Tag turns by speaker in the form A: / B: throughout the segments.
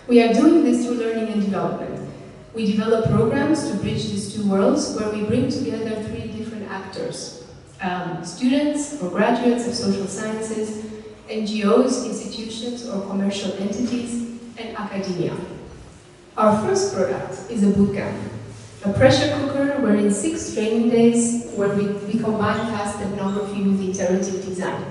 A: We are doing this through learning and development. We develop programs to bridge these two worlds where we bring together three different actors. Students or graduates of social sciences, NGOs, institutions or commercial entities, and academia. Our first product is a bootcamp, a pressure cooker where in 6 training days where we combine fast ethnography with iterative design.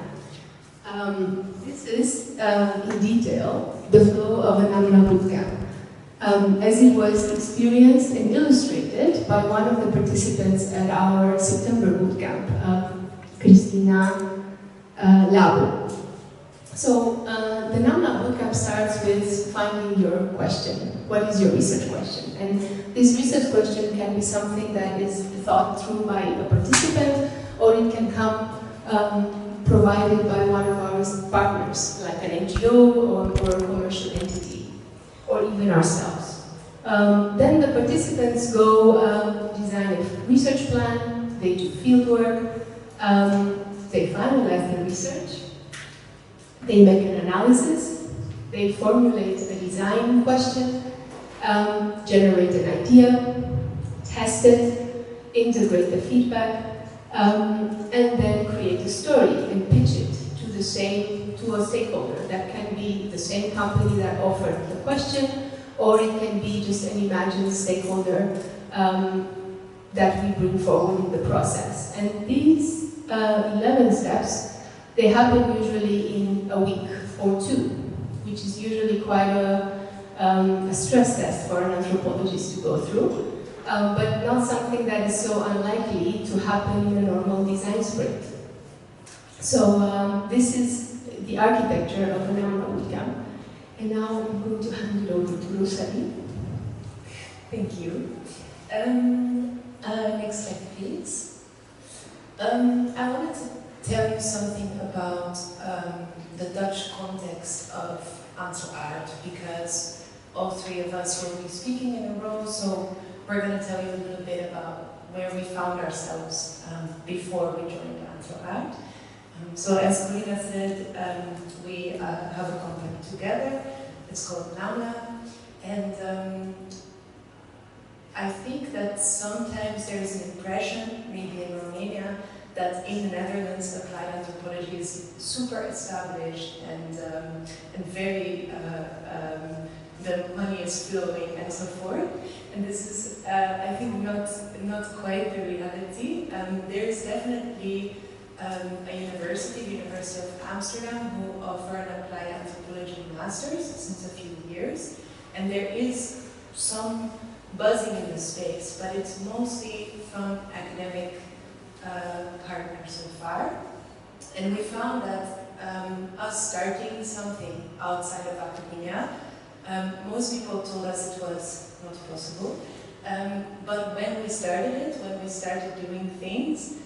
A: This is, in detail, the flow of a Namla bootcamp, as it was experienced and illustrated by one of the participants at our September bootcamp, Corina Labo. So, the Namla bootcamp starts with finding your question. What is your research question? And this research question can be something that is thought through by a participant, or it can come provided by one of our partners, like an NGO or a commercial entity, or even ourselves. Then the participants go design a research plan, they do field work, they finalize the research, they make an analysis, they formulate a design question, generate an idea, test it, integrate the feedback, and then create a story and pitch it to a stakeholder. That can be the same company that offered the question, or it can be just an imagined stakeholder that we bring forward in the process. And these 11 steps, they happen usually in a week or 2, which is usually quite a stress test for an anthropologist to go through. But not something that is so unlikely to happen in a normal design sprint. So this is the architecture of an Namla bootcamp. And now I'm going to hand it over to Rosalie.
B: Thank you. Next slide, please. I wanted to tell you something about the Dutch context of AnthroArt, because all 3 of us will be speaking in a row, so we're going to tell you a little bit about where we found ourselves before we joined AnthroArt. So as Corina said, we have a company together. It's called Namla, and I think that sometimes there is an impression, maybe in Romania, that in the Netherlands applied anthropology is super established and very the money is flowing and so forth. And this is, I think, not quite the reality. There is definitely a university, the University of Amsterdam, who offer an applied anthropology master's since a few years. And there is some buzzing in the space, but it's mostly from academic partners so far. And we found that us starting something outside of academia, most people told us it was not possible. But when we started it, when we started doing things,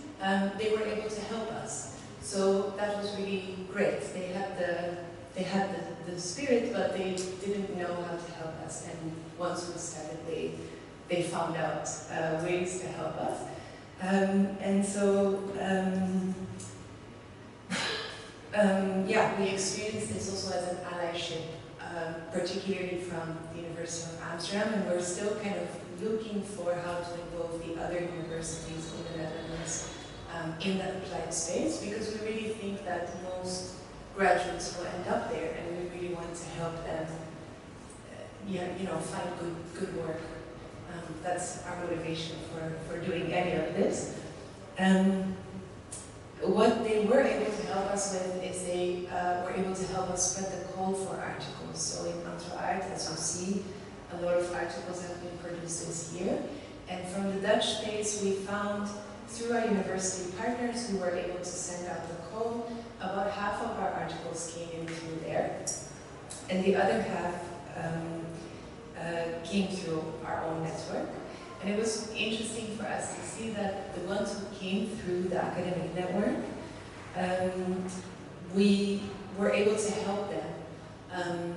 B: they were able to help us. So that was really great. They had the spirit, but they didn't know how to help us. And once we started, they found out ways to help us. And so, yeah, we experienced this also as an allyship, particularly from the University of Amsterdam, and we're still kind of looking for how to involve the other universities in the Netherlands in that applied space, because we really think that most graduates will end up there, and we really want to help them, find good work. That's our motivation for doing any of this. What they were able to help us with is they were able to help us spread the call for articles. So in AnthroArt, as you see, a lot of articles have been produced this year. And from the Dutch space, we found, through our university partners who were able to send out the call, about half of our articles came in through there. And the other half came through our own network. And it was interesting for us to see that the ones who came through the academic network, we were able to help them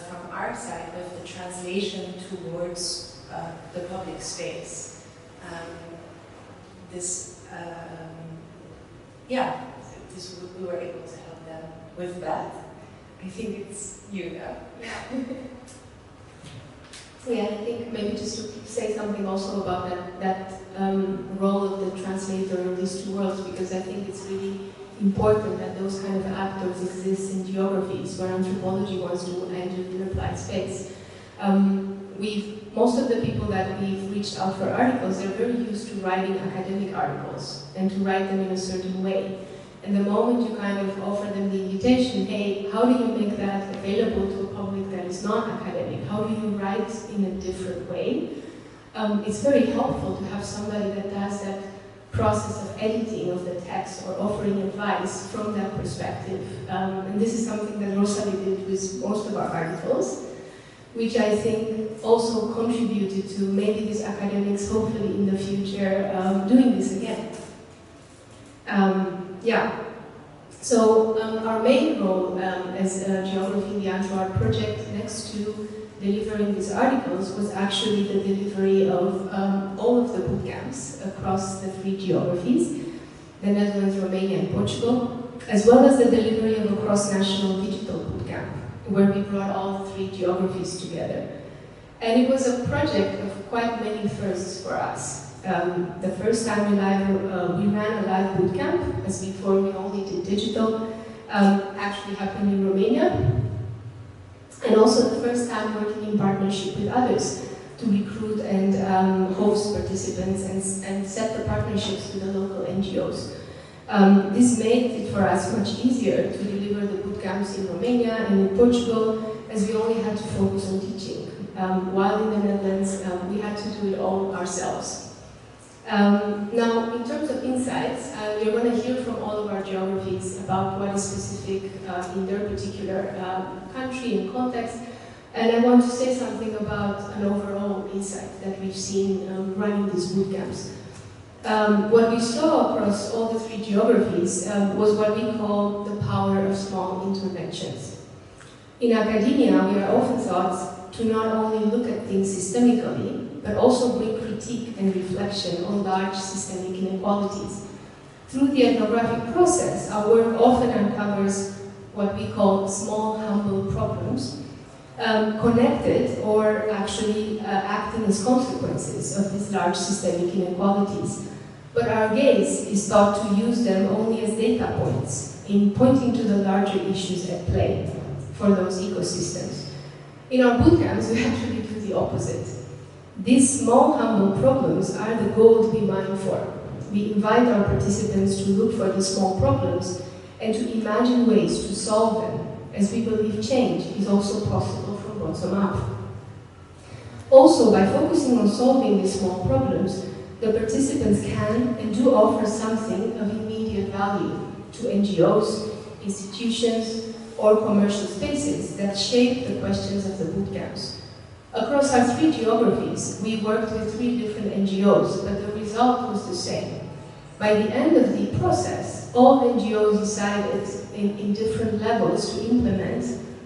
B: from our side with the translation towards the public space. We were able to help them with that. I think it's you now.
A: Yeah. Yeah, I think maybe just to say something also about that role of the translator in these two worlds, because I think it's really important that those kind of actors exist in geographies where anthropology wants to enter in applied space. Most of the people that we've reached out for articles, they're very used to writing academic articles and to write them in a certain way. And the moment you kind of offer them the invitation, hey, how do you make that available to a public that is not academic? How do you write in a different way? It's very helpful to have somebody that does that process of editing of the text or offering advice from that perspective. And this is something that Rosalie did with most of our articles, which I think also contributed to maybe these academics, hopefully in the future, doing this again. Yeah. So our main role as geography in the AnthroArt project, next to delivering these articles, was actually the delivery of all of the boot camps across the 3 geographies, the Netherlands, Romania, and Portugal, as well as the delivery of a cross-national digital boot camp, where we brought all 3 geographies together. And it was a project of quite many firsts for us. The first time we ran a live boot camp, as before we only did digital, actually happened in Romania. And also the first time working in partnership with others to recruit and host participants and set the partnerships with the local NGOs. This made it for us much easier to deliver the boot camps in Romania and in Portugal, as we only had to focus on teaching. While in the Netherlands, we had to do it all ourselves. Now, in terms of insights, we're going to hear from all of our geographies about what is specific in their particular country and context. And I want to say something about an overall insight that we've seen running these boot camps. What we saw across all the 3 geographies was what we call the power of small interventions. In academia, we are often taught to not only look at things systemically, but also bring critique and reflection on large systemic inequalities. Through the ethnographic process, our work often uncovers what we call small, humble problems, connected or actually acting as consequences of these large systemic inequalities. But our gaze is thought to use them only as data points in pointing to the larger issues at play for those ecosystems. In our bootcamps, we actually do the opposite. These small, humble problems are the goal to be mined for. We invite our participants to look for the small problems and to imagine ways to solve them, as we believe change is also possible from bottom up. Also, by focusing on solving these small problems, the participants can and do offer something of immediate value to NGOs, institutions, or commercial spaces that shape the questions of the bootcamps. Across our 3 geographies, we worked with 3 different NGOs, but the result was the same. By the end of the process, all NGOs decided in different levels to implement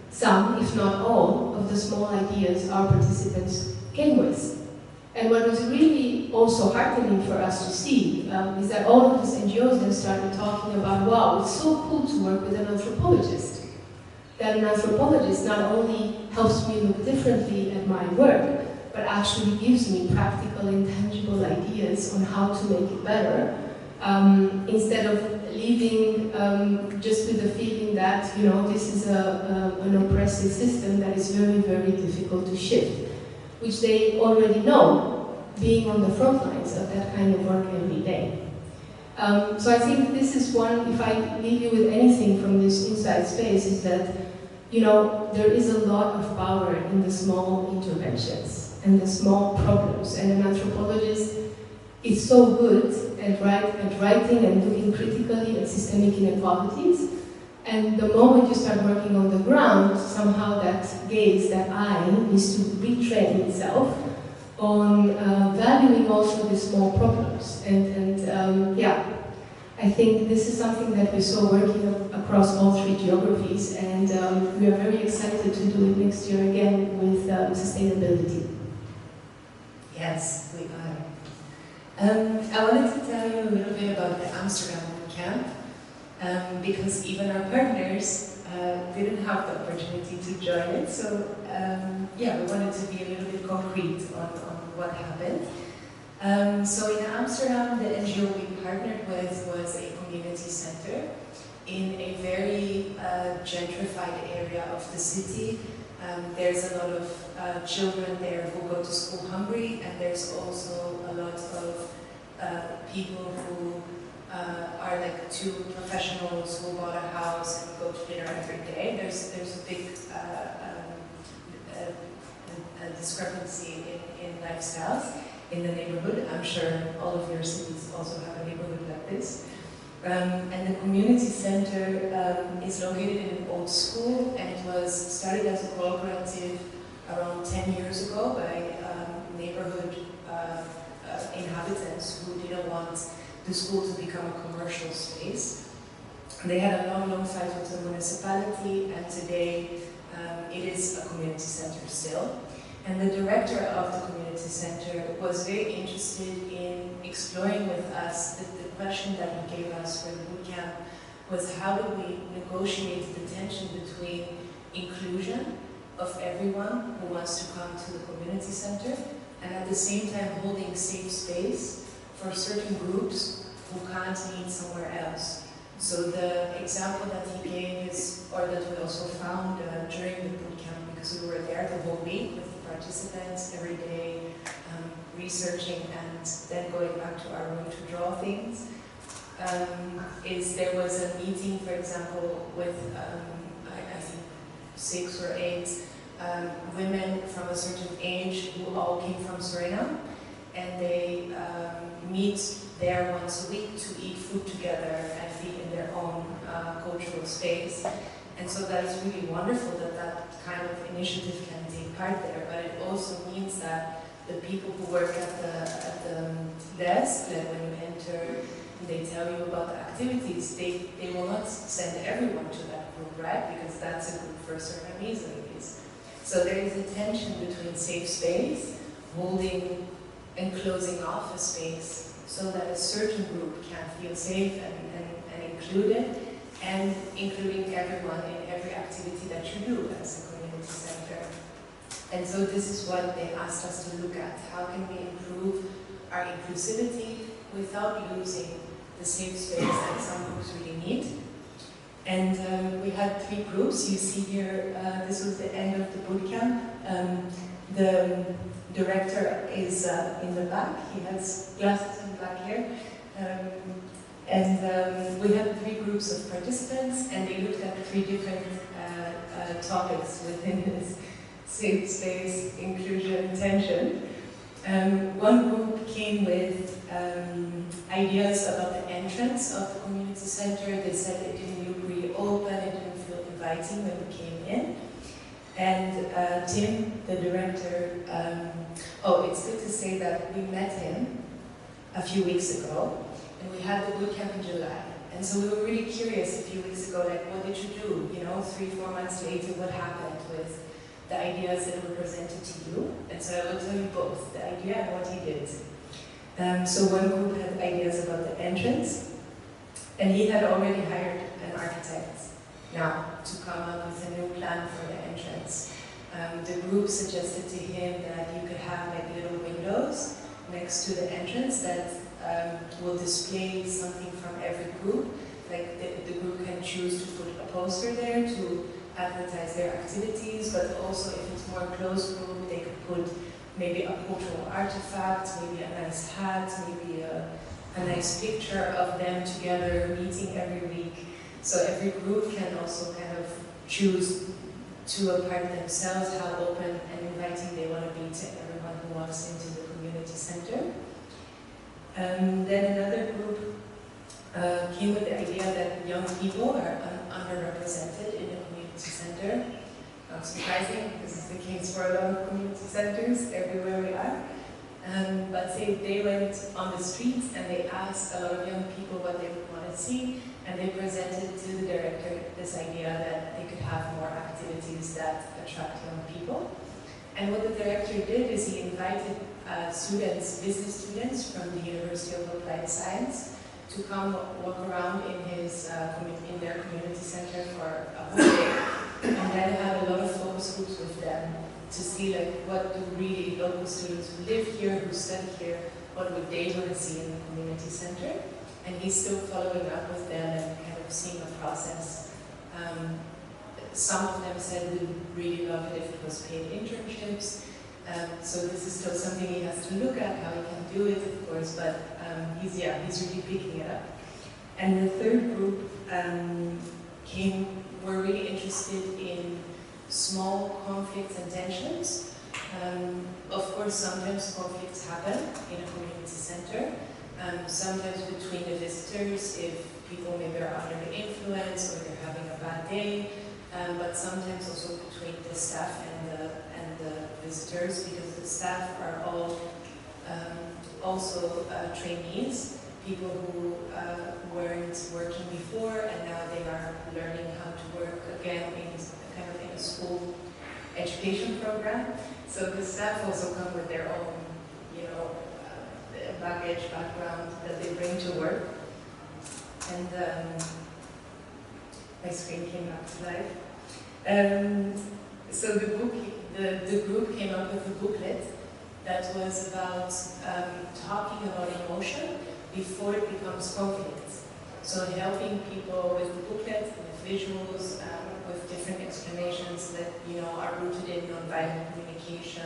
A: some, if not all, of the small ideas our participants came with. And what was really also heartening for us to see is that all of these NGOs then started talking about, wow, it's so cool to work with an anthropologist. That an anthropologist not only helps me look differently at my work, but actually gives me practical and tangible ideas on how to make it better, instead of leaving just with the feeling that, you know, this is an oppressive system that is very, very difficult to shift, which they already know, being on the front lines of that kind of work every day. So I think this is one, if I leave you with anything from this inside space, is that, you know, there is a lot of power in the small interventions and the small problems, and an anthropologist is so good at writing and looking critically at systemic inequalities, and the moment you start working on the ground, somehow that gaze, that eye, needs to retrain itself on valuing also the small problems. Yeah, I think this is something that we saw working across all 3 geographies, and we are very excited to do it next year again with sustainability.
B: Yes, we are. I wanted to tell you a little bit about the Amsterdam camp, because even our partners didn't have the opportunity to join it, so yeah, we wanted to be a little bit concrete on what happened. So in Amsterdam, the NGO we partnered with was a community center in a very gentrified area of the city. There's a lot of children there who go to school hungry, and there's also a lot of people who are like two professionals who bought a house and go to dinner every day. There's a big discrepancy in lifestyles in the neighborhood. I'm sure all of your cities also have a neighborhood like this. And the community center is located in an old school, and it was started as a cooperative around 10 years ago by neighborhood inhabitants who didn't want the school to become a commercial space. They had a long fight with the municipality, and today it is a community center still. And the director of the community center was very interested in exploring with us the question that he gave us for the bootcamp was how do we negotiate the tension between inclusion of everyone who wants to come to the community center and at the same time holding safe space for certain groups who can't meet somewhere else. So the example that he gave is, or that we also found during the bootcamp, because we were there the whole week with the participants every day, researching and then going back to our room to draw things, is there was a meeting, for example, with I think 6 or 8 women from a certain age who all came from Suriname, and they meet there once a week to eat food together and be in their own cultural space. And so that is really wonderful that that kind of initiative can take part there, but it also means that the people who work at the desk, like when you enter, they tell you about the activities, they will not send everyone to that group, right? Because that's a group for Surinamese ladies. So there is a tension between safe space, holding and closing off a space so that a certain group can feel safe and included, and including everyone in every activity that you do as a community center. And so this is what they asked us to look at. How can we improve our inclusivity without losing the safe space that some groups really need? And we had 3 groups. You see here, this was the end of the bootcamp. The director is in the back. He has glasses and black hair. We had 3 groups of participants, and they looked at 3 different topics within this safe space, inclusion, tension. One group came with ideas about the entrance of the community center. They said it didn't look really open, it didn't feel inviting when we came in. And Tim, the director, it's good to say that we met him a few weeks ago, and we had the bootcamp in July. And so we were really curious a few weeks ago, like, what did you do? You know, 3-4 months later, what happened with the ideas that were presented to you? And so I will tell you both, the idea and what he did. So one group had ideas about the entrance, and he had already hired an architect now to come up with a new plan for the entrance. The group suggested to him that you could have like little windows next to the entrance that will display something from every group. Like the group can choose to put a poster there to advertise their activities, but also if it's more closed group, they could put maybe a cultural artifact, maybe a nice hat, maybe a nice picture of them together meeting every week. So every group can also kind of choose to apart themselves how open and inviting they want to be to everyone who walks into the community center. Then another group came with the idea that young people are underrepresented in the community center. Not surprising, this is the case for a lot of community centers everywhere we are. But they went on the streets and they asked a lot of young people what they would want to see, and they presented to the director this idea that they could have more activities that attract young people. And what the director did is he invited students, business students from the University of Applied Science to come walk around in his in their community center for a whole day, and then have a lot of focus groups with them to see like what do really local students who live here, who study here, what would they want to see in the community center. And he's still following up with them and kind of seeing the process. Some of them said we would really love it if it was paid internships. So this is still something he has to look at, how he can do it, of course, but he's really picking it up. And the third group were really interested in small conflicts and tensions. Of course, sometimes conflicts happen in a community center. Sometimes between the visitors, if people maybe are under the influence or they're having a bad day, but sometimes also between the staff and the visitors, because the staff are all also trainees, people who weren't working before and now they are learning how to work again in kind of in a school education program. So the staff also come with their own, you know, background that they bring to work. And my screen came back to life. So the group came up with a booklet that was about talking about emotion before it becomes conflict. So helping people with the booklet, with visuals, with different explanations that, you know, are rooted in nonviolent communication,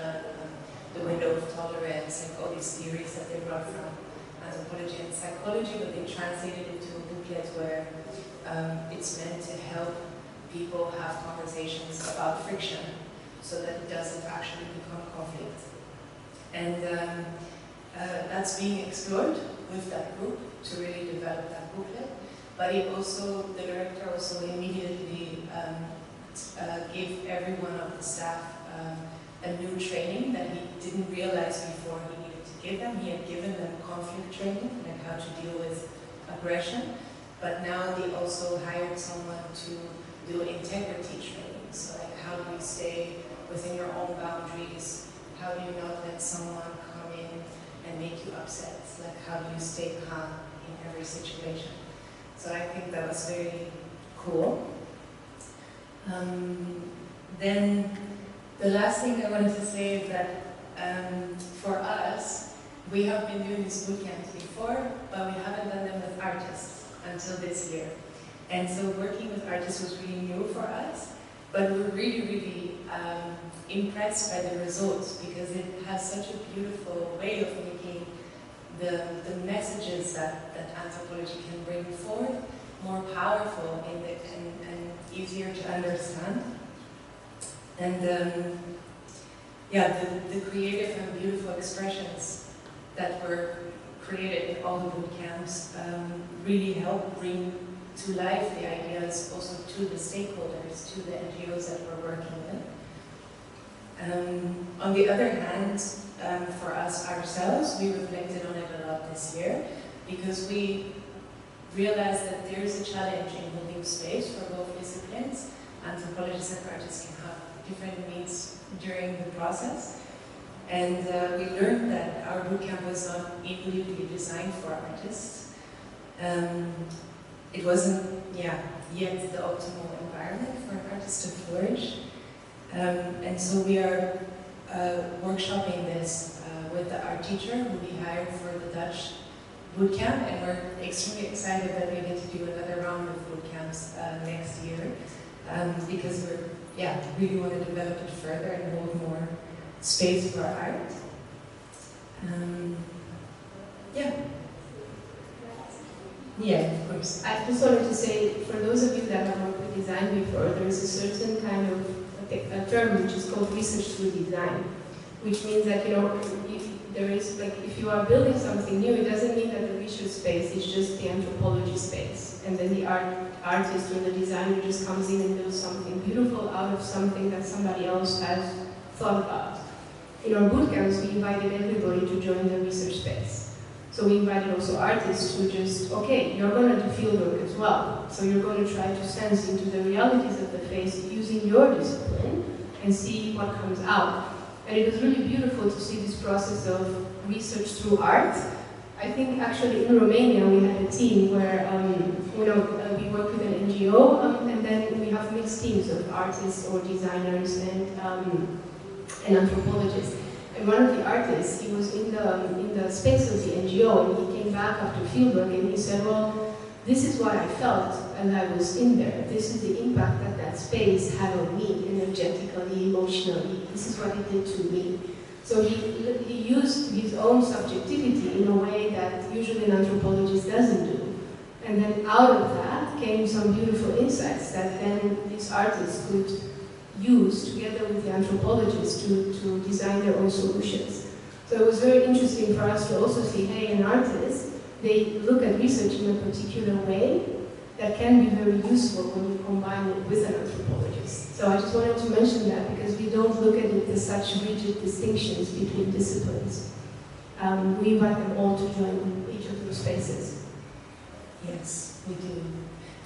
B: the window of tolerance, like all these theories that they brought from anthropology and psychology, but they translated it into a booklet where it's meant to help people have conversations about friction so that it doesn't actually become conflict. And that's being explored with that group to really develop that booklet. But the director also immediately gave every one of the staff a new training that he didn't realize before he needed to give them. He had given them conflict training, like how to deal with aggression, but now they also hired someone to do integrity training. So like, how do you stay within your own boundaries? How do you not let someone come in and make you upset? Like, how do you stay calm in every situation? So I think that was very cool. Then the last thing I wanted to say is that for us, we have been doing these bootcamps before, but we haven't done them with artists until this year. And so working with artists was really new for us, but we're really, really impressed by the results because it has such a beautiful way of making the messages that anthropology can bring forth more powerful and easier to understand. And yeah, the creative and beautiful expressions that were created in all the boot camps really help bring to life the ideas also to the stakeholders, to the NGOs that we're working with. On the other hand, for us ourselves, we reflected on it a lot this year because we realized that there is a challenge in holding space for both disciplines. Anthropologists and artists can have different needs during the process. And we learned that our bootcamp was not immediately designed for artists. It wasn't yet the optimal environment for an artist to flourish. And so we are workshopping this with the art teacher who we hired for the Dutch bootcamp, and we're extremely excited that we get to do another round of bootcamps next year because we really want to develop it further and hold more space for art. Yeah, of course.
A: I just wanted to say, for those of you that have worked with design before, there is a certain kind of a term which is called research through design, which means that, you know, there is, like, if you are building something new, it doesn't mean that the research space is just the anthropology space, and then the artist or the designer just comes in and builds something beautiful out of something that somebody else has thought about. In our bootcamps, we invited everybody to join the research space. So we invited also artists to just, okay, you're going to do fieldwork as well. So you're going to try to sense into the realities of the face using your discipline and see what comes out. And it was really beautiful to see this process of research through art I think actually in Romania we had a team where we work with an NGO and then we have mixed teams of artists or designers and anthropologists. And one of the artists, he was in the space of the NGO and he came back after fieldwork and he said, well, this is what I felt as I was in there. This is the impact that that space had on me, energetically, emotionally. This is what it did to me. So he used his own subjectivity in a way that usually an anthropologist doesn't do. And then out of that came some beautiful insights that then these artists could use together with the anthropologists to design their own solutions. So it was very interesting for us to also see, hey, an artist, they look at research in a particular way that can be very useful when you combine it with an anthropologist. So I just wanted to mention that because we don't look at it as such rigid distinctions between disciplines. We invite them all to join each of those spaces.
B: Yes, we do.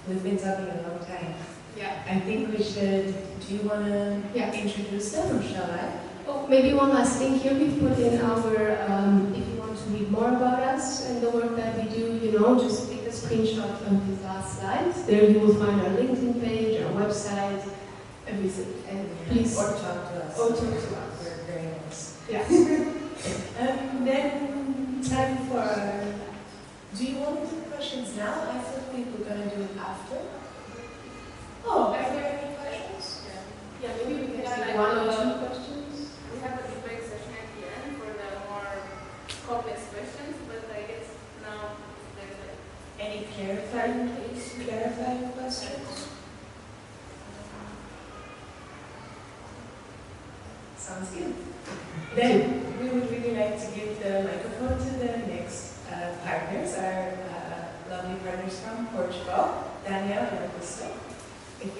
B: We've been talking a long time.
A: Yeah.
B: I think we should, do you want to introduce them or shall I?
A: Oh, maybe one last thing here. We've put in our, if you want to read more about us and the work that we do, just take a screenshot of these last slides. There you will find our LinkedIn page, our website, everything. And please.
B: Or talk to us.
A: Or talk to us.
B: We're very nice.
A: Yeah.
B: Then time for, do you want to do questions now? I thought we were going to do it after. Oh, are there any questions?
A: Yeah, maybe we can take one or two questions.
C: We have a debate session at the end for the more complex questions, but I guess now there's
B: Any clarifying questions? Sounds good. Then we would really like to give the microphone to the next partners, our lovely partners from Portugal, Daniel and Augusto. If you